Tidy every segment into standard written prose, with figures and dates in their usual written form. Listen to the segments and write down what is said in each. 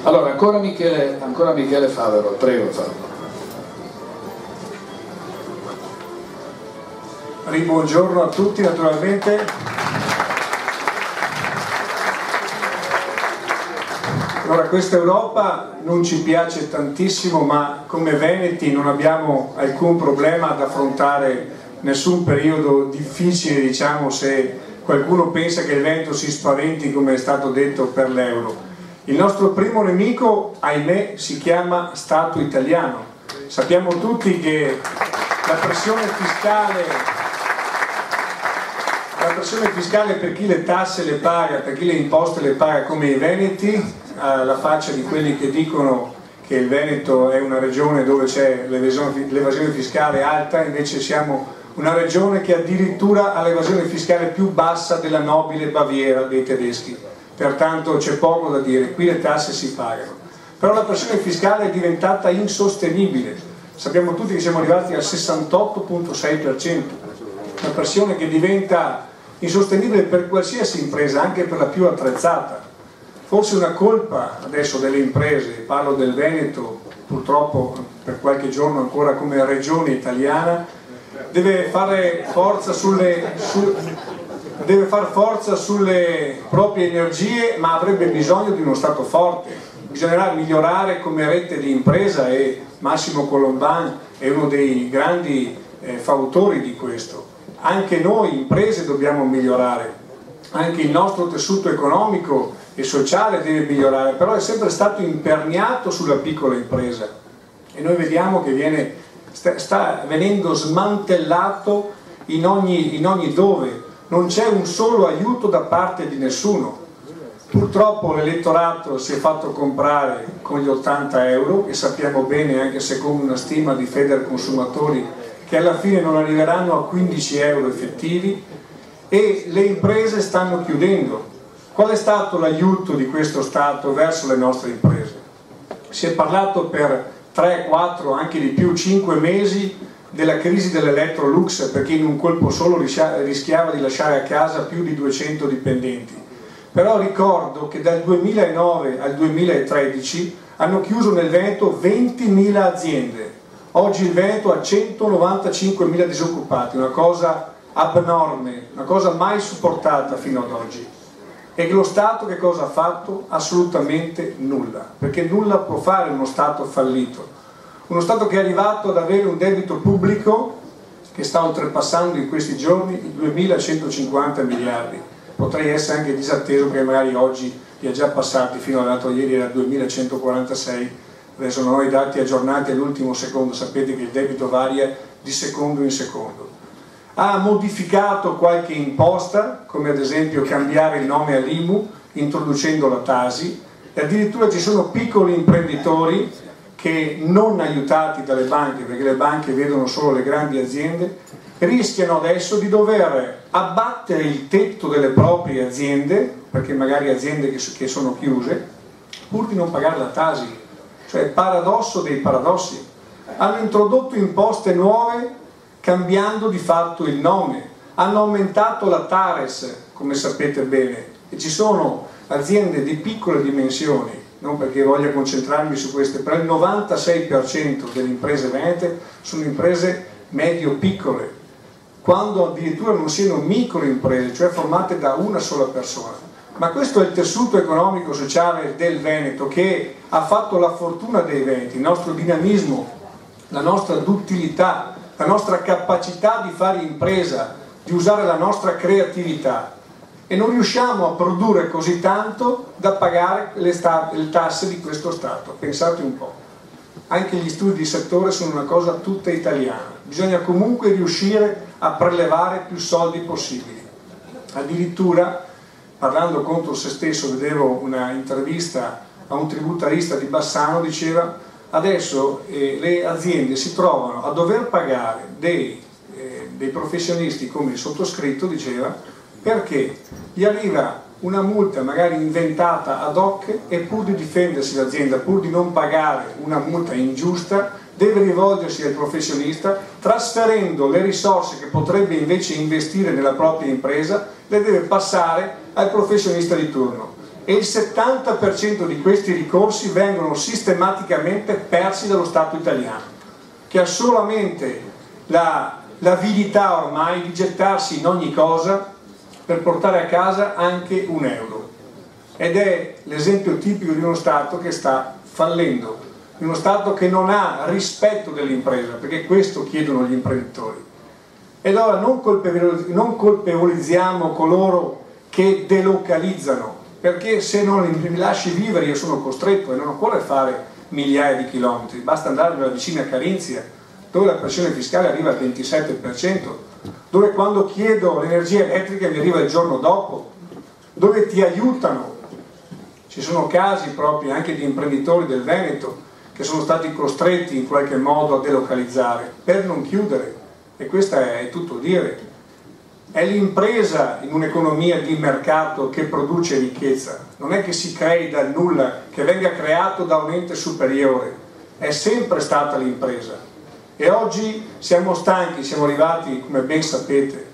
Allora, ancora Michele Favero, prego Favero. Buongiorno a tutti naturalmente. Allora, questa Europa non ci piace tantissimo, ma come veneti non abbiamo alcun problema ad affrontare nessun periodo difficile, diciamo, se qualcuno pensa che il Veneto si spaventi, come è stato detto, per l'euro. Il nostro primo nemico, ahimè, si chiama Stato italiano. Sappiamo tutti che la pressione fiscale per chi le tasse le paga, per chi le imposte le paga come i veneti, alla faccia di quelli che dicono che il Veneto è una regione dove c'è l'evasione fiscale alta, invece siamo una regione che addirittura ha l'evasione fiscale più bassa della nobile Baviera dei tedeschi. Pertanto c'è poco da dire, qui le tasse si pagano. Però la pressione fiscale è diventata insostenibile. Sappiamo tutti che siamo arrivati al 68,6%, una pressione che diventa insostenibile per qualsiasi impresa, anche per la più attrezzata. Forse una colpa adesso delle imprese, parlo del Veneto, purtroppo per qualche giorno ancora come regione italiana, deve fare forza sulle proprie energie, ma avrebbe bisogno di uno Stato forte. Bisognerà migliorare come rete di impresa e Massimo Colomban è uno dei grandi fautori di questo. Anche noi imprese dobbiamo migliorare, anche il nostro tessuto economico e sociale deve migliorare, però è sempre stato imperniato sulla piccola impresa e noi vediamo che sta venendo smantellato in ogni dove, non c'è un solo aiuto da parte di nessuno. Purtroppo l'elettorato si è fatto comprare con gli 80 euro e sappiamo bene, anche secondo una stima di Federconsumatori, che alla fine non arriveranno a 15 euro effettivi e le imprese stanno chiudendo. Qual è stato l'aiuto di questo Stato verso le nostre imprese? Si è parlato per 3, 4, anche di più, 5 mesi della crisi dell'Electrolux, perché in un colpo solo rischiava di lasciare a casa più di 200 dipendenti. Però ricordo che dal 2009 al 2013 hanno chiuso nel Veneto 20.000 aziende. Oggi il Veneto ha 195.000 disoccupati, una cosa abnorme, una cosa mai supportata fino ad oggi. E lo Stato che cosa ha fatto? Assolutamente nulla, perché nulla può fare uno Stato fallito. Uno Stato che è arrivato ad avere un debito pubblico che sta oltrepassando in questi giorni i 2.150 miliardi. Potrei essere anche disatteso perché magari oggi li ha già passati, fino all'altro ieri era 2.146, adesso non ho i dati aggiornati all'ultimo secondo, sapete che il debito varia di secondo in secondo. Ha modificato qualche imposta, come ad esempio cambiare il nome all'IMU, introducendo la Tasi, e addirittura ci sono piccoli imprenditori che, non aiutati dalle banche, perché le banche vedono solo le grandi aziende, rischiano adesso di dover abbattere il tetto delle proprie aziende, perché magari aziende che sono chiuse, pur di non pagare la Tasi. Cioè il paradosso dei paradossi. Hanno introdotto imposte nuove cambiando di fatto il nome, hanno aumentato la Tares, come sapete bene, e ci sono aziende di piccole dimensioni, non perché voglia concentrarmi su queste, però il 96% delle imprese venete sono imprese medio-piccole, quando addirittura non siano microimprese, cioè formate da una sola persona. Ma questo è il tessuto economico-sociale del Veneto che ha fatto la fortuna dei veneti, il nostro dinamismo, la nostra duttilità, la nostra capacità di fare impresa, di usare la nostra creatività, e non riusciamo a produrre così tanto da pagare le tasse di questo Stato. Pensate un po', anche gli studi di settore sono una cosa tutta italiana, bisogna comunque riuscire a prelevare più soldi possibili. Addirittura, parlando contro se stesso, vedevo una intervista a un tributarista di Bassano, diceva adesso le aziende si trovano a dover pagare dei professionisti come il sottoscritto, diceva, perché gli arriva una multa magari inventata ad hoc e pur di difendersi l'azienda, pur di non pagare una multa ingiusta, deve rivolgersi al professionista trasferendo le risorse che potrebbe invece investire nella propria impresa, le deve passare al professionista di turno. e il 70% di questi ricorsi vengono sistematicamente persi dallo Stato italiano, che ha solamente l'avidità ormai di gettarsi in ogni cosa per portare a casa anche un euro. Ed è l'esempio tipico di uno Stato che sta fallendo, di uno Stato che non ha rispetto dell'impresa, perché questo chiedono gli imprenditori. E allora non colpevolizziamo coloro che delocalizzano, perché se non li lasci vivere io sono costretto e non occorre fare migliaia di chilometri, basta andare nella vicina Carinzia, dove la pressione fiscale arriva al 27%, dove quando chiedo l'energia elettrica mi arriva il giorno dopo, dove ti aiutano. Ci sono casi proprio anche di imprenditori del Veneto che sono stati costretti in qualche modo a delocalizzare per non chiudere, e questo è tutto dire. È l'impresa in un'economia di mercato che produce ricchezza, non è che si crei dal nulla, che venga creato da un ente superiore, è sempre stata l'impresa. E oggi siamo stanchi, siamo arrivati, come ben sapete,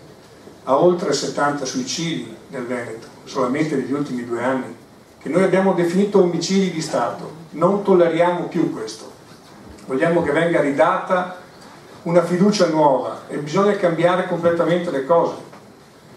a oltre 70 suicidi nel Veneto, solamente negli ultimi 2 anni, che noi abbiamo definito omicidi di Stato. Non tolleriamo più questo. Vogliamo che venga ridata una fiducia nuova e bisogna cambiare completamente le cose.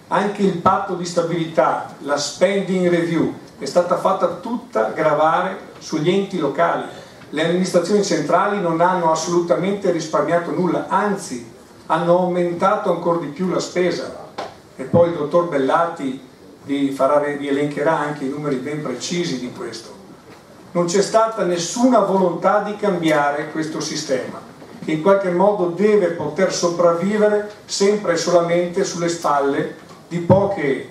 Anche il patto di stabilità, la spending review, è stata fatta tutta gravare sugli enti locali. Le amministrazioni centrali non hanno assolutamente risparmiato nulla, anzi hanno aumentato ancora di più la spesa. E poi il dottor Bellati vi elencherà anche i numeri ben precisi di questo. Non c'è stata nessuna volontà di cambiare questo sistema, che in qualche modo deve poter sopravvivere sempre e solamente sulle spalle di poche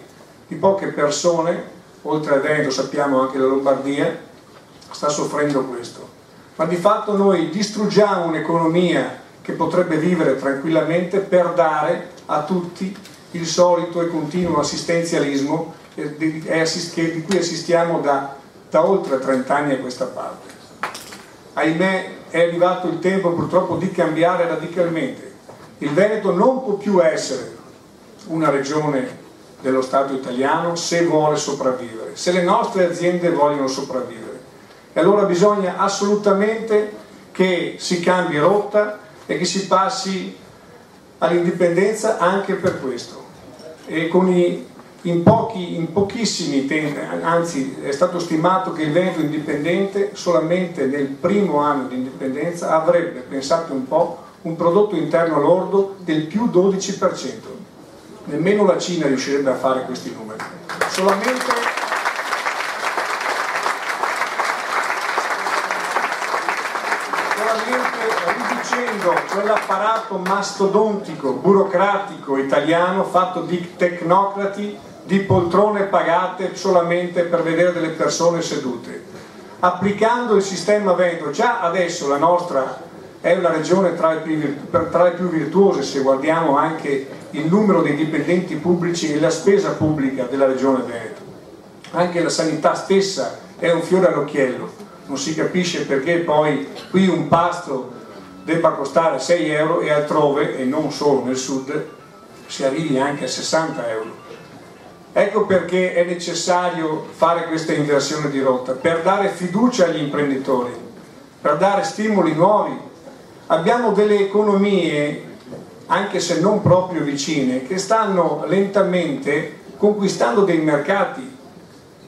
persone. Oltre a Veneto sappiamo anche la Lombardia sta soffrendo questo. Ma di fatto noi distruggiamo un'economia che potrebbe vivere tranquillamente per dare a tutti il solito e continuo assistenzialismo di cui assistiamo da oltre 30 anni a questa parte. Ahimè, è arrivato il tempo purtroppo di cambiare radicalmente. Il Veneto non può più essere una regione dello Stato italiano se vuole sopravvivere, se le nostre aziende vogliono sopravvivere. E allora bisogna assolutamente che si cambi rotta e che si passi all'indipendenza anche per questo. E in pochissimi tempi, anzi è stato stimato che il Veneto indipendente solamente nel primo anno di indipendenza avrebbe, pensate un po', un prodotto interno lordo del più 12%. Nemmeno la Cina riuscirebbe a fare questi numeri. Solamente riducendo quell'apparato mastodontico, burocratico italiano fatto di tecnocrati, di poltrone pagate solamente per vedere delle persone sedute. Applicando il sistema Veneto, già adesso la nostra è una regione tra le più virtuose se guardiamo anche il numero dei dipendenti pubblici e la spesa pubblica della regione Veneto. Anche la sanità stessa è un fiore all'occhiello, non si capisce perché poi qui un pasto debba costare 6 euro e altrove, e non solo nel sud, si arrivi anche a 60 euro. Ecco perché è necessario fare questa inversione di rotta, per dare fiducia agli imprenditori, per dare stimoli nuovi. Abbiamo delle economie, anche se non proprio vicine, che stanno lentamente conquistando dei mercati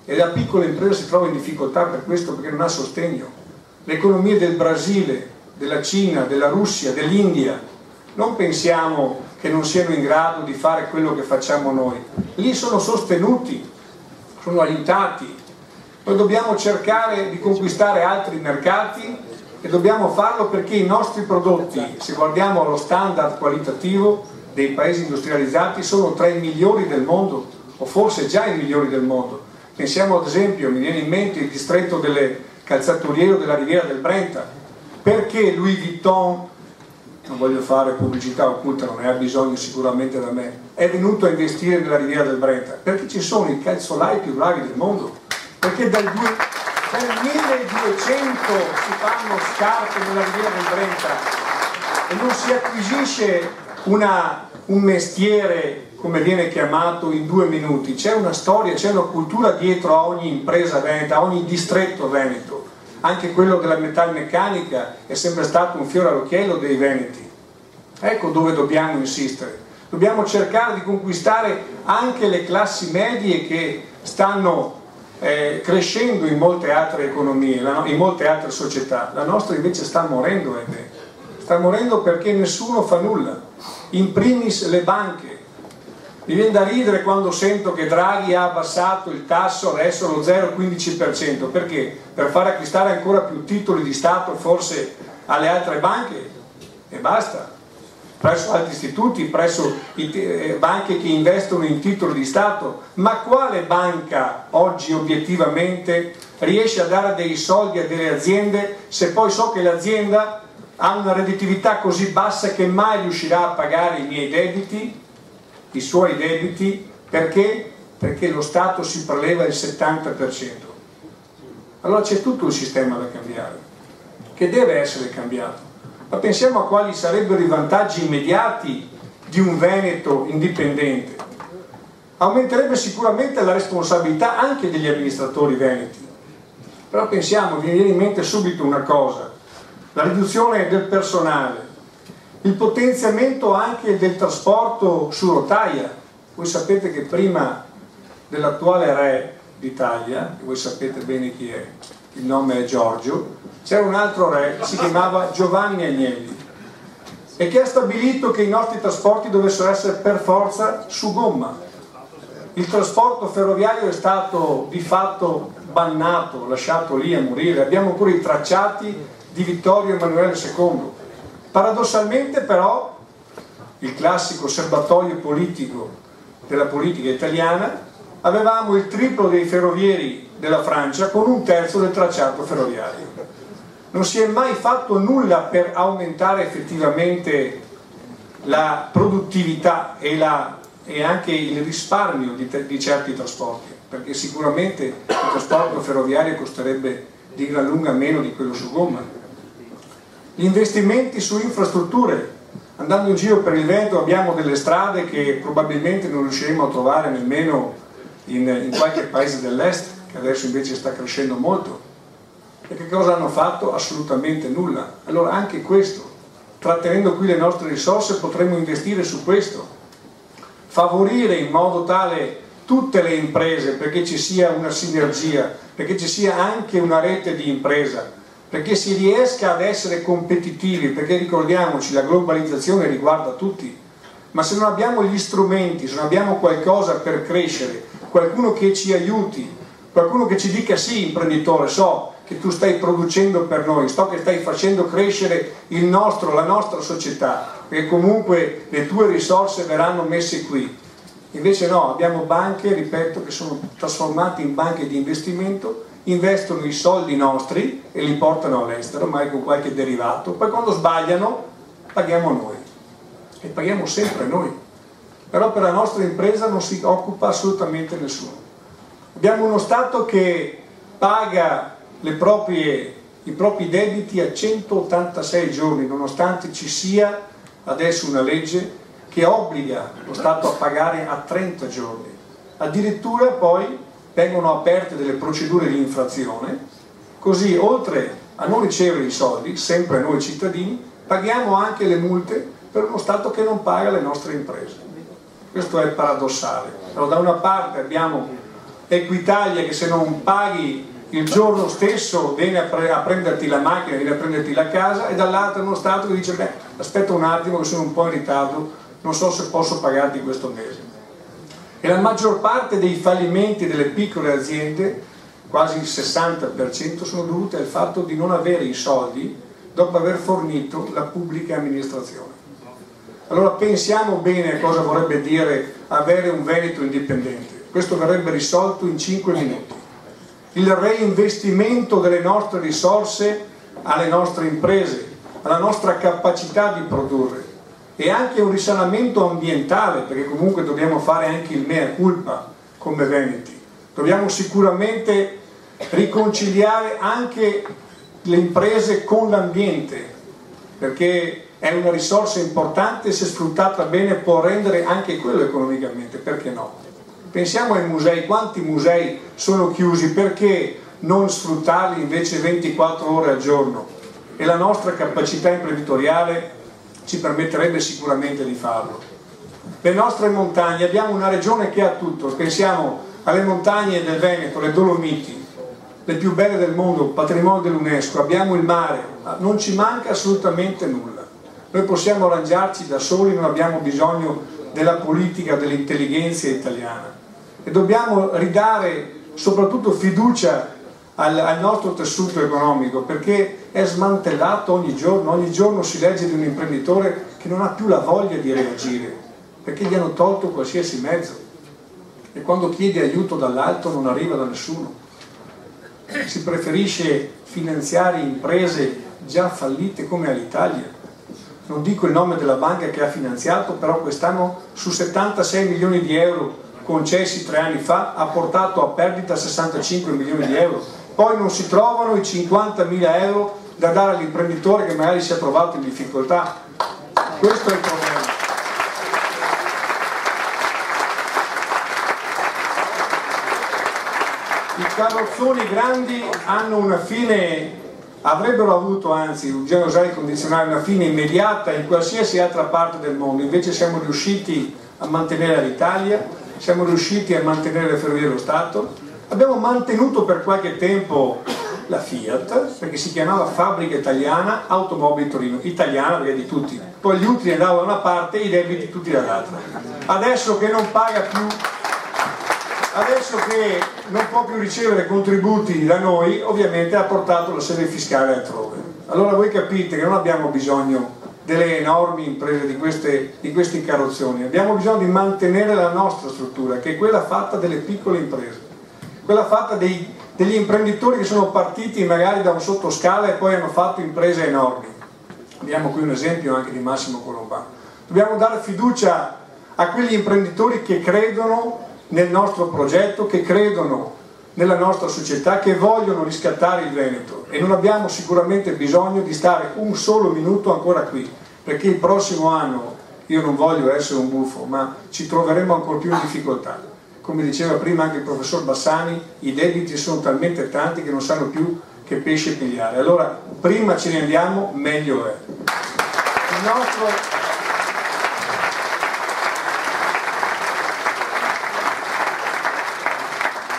e la piccola impresa si trova in difficoltà per questo, perché non ha sostegno. Le economie del Brasile, della Cina, della Russia, dell'India, non pensiamo che non siano in grado di fare quello che facciamo noi. Lì sono sostenuti, sono aiutati. Noi dobbiamo cercare di conquistare altri mercati e dobbiamo farlo perché i nostri prodotti, se guardiamo allo standard qualitativo dei paesi industrializzati, sono tra i migliori del mondo, o forse già i migliori del mondo. Pensiamo ad esempio, mi viene in mente il distretto delle calzaturiere della Riviera del Brenta. Perché Louis Vuitton, non voglio fare pubblicità occulta, non ne ha bisogno sicuramente da me, è venuto a investire nella Riviera del Brenta? Perché ci sono i calzolai più bravi del mondo, perché dal 1200 si fanno scarpe nella Riviera del Brenta e non si acquisisce un mestiere, come viene chiamato, in 2 minuti. C'è una storia, c'è una cultura dietro a ogni impresa veneta, a ogni distretto veneto. Anche quello della metalmeccanica è sempre stato un fiore all'occhiello dei veneti. Ecco dove dobbiamo insistere. Dobbiamo cercare di conquistare anche le classi medie che stanno crescendo in molte altre economie, in molte altre società. La nostra invece sta morendo, sta morendo perché nessuno fa nulla, in primis le banche. Mi viene da ridere quando sento che Draghi ha abbassato il tasso adesso allo 0,15%, perché? Per far acquistare ancora più titoli di Stato forse alle altre banche e basta, presso altri istituti, presso banche che investono in titoli di Stato. Ma quale banca oggi obiettivamente riesce a dare dei soldi a delle aziende se poi so che l'azienda ha una redditività così bassa che mai riuscirà a pagare i miei debiti, i suoi debiti? Perché? Perché lo Stato si preleva il 70%. Allora c'è tutto il sistema da cambiare, che deve essere cambiato. Ma pensiamo a quali sarebbero i vantaggi immediati di un Veneto indipendente. Aumenterebbe sicuramente la responsabilità anche degli amministratori veneti. Però pensiamo, mi viene in mente subito una cosa: la riduzione del personale, il potenziamento anche del trasporto su rotaia. Voi sapete che prima dell'attuale re d'Italia, voi sapete bene chi è, il nome è Giorgio, c'era un altro re, si chiamava Giovanni Agnelli, e che ha stabilito che i nostri trasporti dovessero essere per forza su gomma. Il trasporto ferroviario è stato di fatto bannato, lasciato lì a morire. Abbiamo ancora i tracciati di Vittorio Emanuele II. Paradossalmente però il classico serbatoio politico della politica italiana, avevamo il triplo dei ferrovieri della Francia con 1/3 del tracciato ferroviario. Non si è mai fatto nulla per aumentare effettivamente la produttività e anche il risparmio di certi trasporti, perché sicuramente il trasporto ferroviario costerebbe di gran lunga meno di quello su gomma. Gli investimenti su infrastrutture. Andando in giro per il Veneto abbiamo delle strade che probabilmente non riusciremo a trovare nemmeno in qualche paese dell'est, che adesso invece sta crescendo molto. E che cosa hanno fatto? Assolutamente nulla. Allora anche questo, trattenendo qui le nostre risorse, potremmo investire su questo, favorire in modo tale tutte le imprese, perché ci sia una sinergia, perché ci sia anche una rete di impresa, perché si riesca ad essere competitivi, perché ricordiamoci, la globalizzazione riguarda tutti, ma se non abbiamo gli strumenti, se non abbiamo qualcosa per crescere, qualcuno che ci aiuti, qualcuno che ci dica: sì, imprenditore, so che tu stai producendo per noi, so che stai facendo crescere la nostra società, perché comunque le tue risorse verranno messe qui. Invece no, abbiamo banche, ripeto, che sono trasformate in banche di investimento, investono i soldi nostri e li portano all'estero, magari con qualche derivato, poi quando sbagliano paghiamo noi, e paghiamo sempre noi, però per la nostra impresa non si occupa assolutamente nessuno. Abbiamo uno Stato che paga i propri debiti a 186 giorni, nonostante ci sia adesso una legge che obbliga lo Stato a pagare a 30 giorni. Addirittura poi vengono aperte delle procedure di infrazione, così oltre a non ricevere i soldi, sempre noi cittadini, paghiamo anche le multe per uno Stato che non paga le nostre imprese. Questo è paradossale. Allora, da una parte abbiamo Equitalia che se non paghi il giorno stesso viene a prenderti la macchina, viene a prenderti la casa, e dall'altro uno Stato che dice: beh, aspetta un attimo che sono un po' in ritardo, non so se posso pagarti questo mese. E la maggior parte dei fallimenti delle piccole aziende, quasi il 60%, sono dovuti al fatto di non avere i soldi dopo aver fornito la pubblica amministrazione. Allora pensiamo bene a cosa vorrebbe dire avere un Veneto indipendente. Questo verrebbe risolto in 5 minuti. Il reinvestimento delle nostre risorse alle nostre imprese, alla nostra capacità di produrre, e anche un risanamento ambientale, perché comunque dobbiamo fare anche il mea culpa come veneti. Dobbiamo sicuramente riconciliare anche le imprese con l'ambiente, perché è una risorsa importante, se sfruttata bene può rendere anche quello economicamente, perché no? Pensiamo ai musei, quanti musei sono chiusi, perché non sfruttarli invece 24 ore al giorno? E la nostra capacità imprenditoriale ci permetterebbe sicuramente di farlo. Le nostre montagne, abbiamo una regione che ha tutto, pensiamo alle montagne del Veneto, le Dolomiti, le più belle del mondo, patrimonio dell'UNESCO, abbiamo il mare, non ci manca assolutamente nulla. Noi possiamo arrangiarci da soli, non abbiamo bisogno della politica, dell'intelligenza italiana. E dobbiamo ridare soprattutto fiducia al nostro tessuto economico, perché è smantellato ogni giorno si legge di un imprenditore che non ha più la voglia di reagire, perché gli hanno tolto qualsiasi mezzo e quando chiede aiuto dall'alto non arriva da nessuno. Si preferisce finanziare imprese già fallite come Alitalia. Non dico il nome della banca che ha finanziato, però quest'anno su 76 milioni di euro concessi 3 anni fa ha portato a perdita 65 milioni di euro. Poi non si trovano i 50.000 euro da dare all'imprenditore che magari si è trovato in difficoltà. Questo è il problema. I carrozzoni grandi hanno una fine, avrebbero avuto, anzi, bisogna usare il condizionale, una fine immediata in qualsiasi altra parte del mondo. Invece siamo riusciti a mantenere l'Italia, siamo riusciti a mantenere le Ferrovie dello Stato, abbiamo mantenuto per qualche tempo la Fiat, perché si chiamava Fabbrica Italiana Automobili Torino, italiana perché di tutti, poi gli utili andavano da una parte e i debiti tutti dall'altra. Adesso che non paga più, adesso che non può più ricevere contributi da noi, ovviamente ha portato la sede fiscale altrove. Allora voi capite che non abbiamo bisogno delle enormi imprese di questi carrozzoni, abbiamo bisogno di mantenere la nostra struttura, che è quella fatta delle piccole imprese, quella fatta degli imprenditori che sono partiti magari da un sottoscala e poi hanno fatto imprese enormi. Abbiamo qui un esempio anche di Massimo Colombano. Dobbiamo dare fiducia a quegli imprenditori che credono nel nostro progetto, che credono nella nostra società, che vogliono riscattare il Veneto, e non abbiamo sicuramente bisogno di stare un solo minuto ancora qui, perché il prossimo anno, io non voglio essere un buffo, ma ci troveremo ancora più in difficoltà. Come diceva prima anche il professor Bassani, i debiti sono talmente tanti che non sanno più che pesce pigliare. Allora prima ce ne andiamo, meglio è.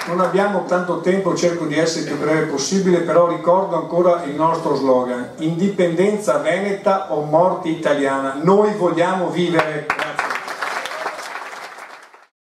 Non abbiamo tanto tempo, cerco di essere il più breve possibile, però ricordo ancora il nostro slogan: indipendenza veneta o morte italiana. Noi vogliamo vivere.